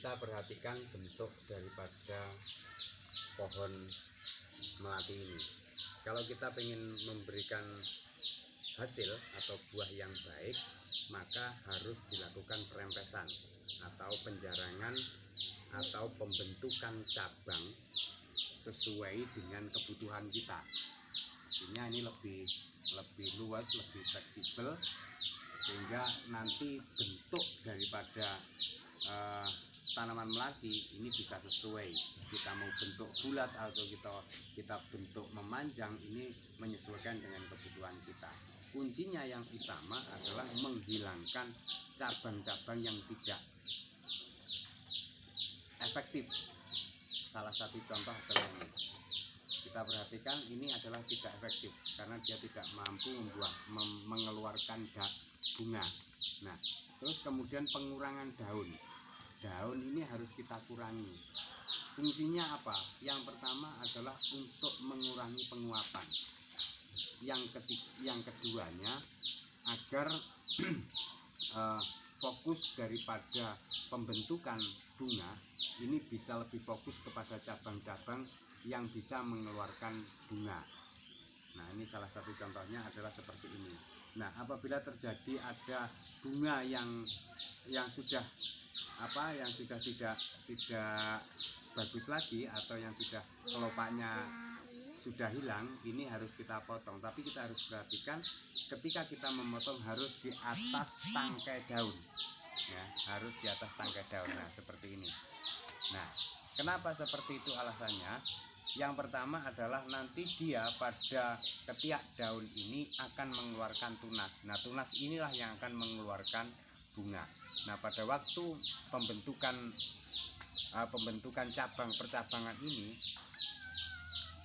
kita perhatikan bentuk daripada pohon melati ini. Kalau kita ingin memberikan hasil atau buah yang baik, maka harus dilakukan perempesan atau penjarangan atau pembentukan cabang sesuai dengan kebutuhan kita. Artinya ini lebih luas, lebih fleksibel, sehingga nanti bentuk daripada tanaman melati ini bisa sesuai. Kita mau bentuk bulat atau kita bentuk memanjang, ini menyesuaikan dengan kebutuhan kita. Kuncinya yang utama adalah menghilangkan cabang-cabang yang tidak efektif. Salah satu contoh adalah ini. Kita perhatikan ini adalah tidak efektif karena dia tidak mampu mengeluarkan bunga. Nah, terus kemudian pengurangan daun. Daun ini harus kita kurangi. Fungsinya apa? Yang pertama adalah untuk mengurangi penguapan. Yang keduanya agar fokus daripada pembentukan bunga ini bisa lebih fokus kepada cabang-cabang yang bisa mengeluarkan bunga. Nah, ini salah satu contohnya adalah seperti ini. Nah, apabila terjadi ada bunga yang sudah tidak bagus lagi atau yang sudah kelopaknya sudah hilang, ini harus kita potong. Tapi kita harus perhatikan ketika kita memotong harus di atas tangkai daun, ya, harus di atas tangkai daun. Nah, seperti ini. Nah, kenapa seperti itu alasannya? Yang pertama adalah nanti dia pada ketiak daun ini akan mengeluarkan tunas. Nah, tunas inilah yang akan mengeluarkan bunga. Nah, pada waktu pembentukan cabang percabangan ini,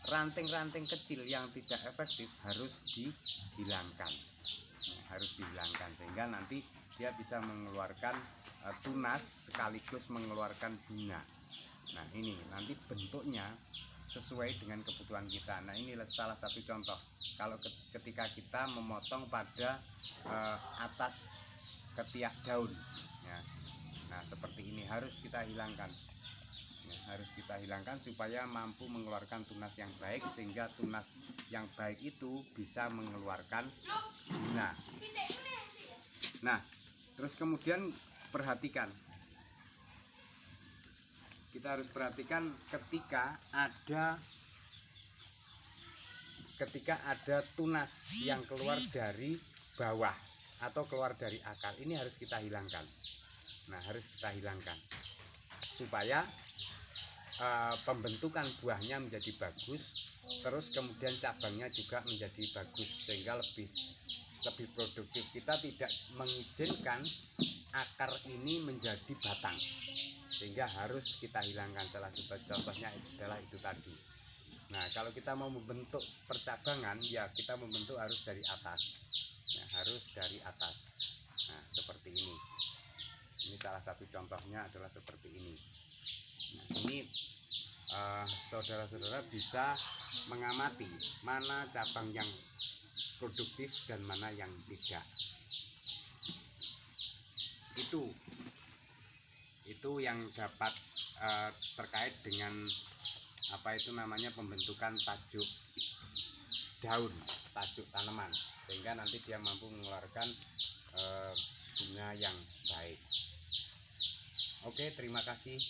ranting-ranting kecil yang tidak efektif harus dihilangkan. Sehingga nanti dia bisa mengeluarkan tunas sekaligus mengeluarkan bunga. Nah, ini nanti bentuknya sesuai dengan kebutuhan kita. Nah, ini salah satu contoh kalau ketika kita memotong pada atas ketiak daun, ya. Nah, seperti ini harus kita hilangkan. Harus kita hilangkan supaya mampu mengeluarkan tunas yang baik, sehingga tunas yang baik itu bisa mengeluarkan bunga. Nah, terus kemudian perhatikan, kita harus perhatikan ketika ada tunas yang keluar dari bawah atau keluar dari akar, ini harus kita hilangkan. Nah, harus kita hilangkan supaya pembentukan buahnya menjadi bagus, terus kemudian cabangnya juga menjadi bagus, sehingga lebih produktif. Kita tidak mengizinkan akar ini menjadi batang, sehingga harus kita hilangkan. Salah satu contohnya adalah itu tadi. Nah, kalau kita mau membentuk percabangan, ya kita membentuk harus dari atas, ya, harus dari atas. Nah, seperti ini. Ini salah satu contohnya adalah seperti ini. Nah, ini saudara-saudara bisa mengamati mana cabang yang produktif dan mana yang tidak. Itu yang dapat terkait dengan pembentukan tajuk daun, tajuk tanaman, sehingga nanti dia mampu mengeluarkan bunga yang baik. Oke, terima kasih.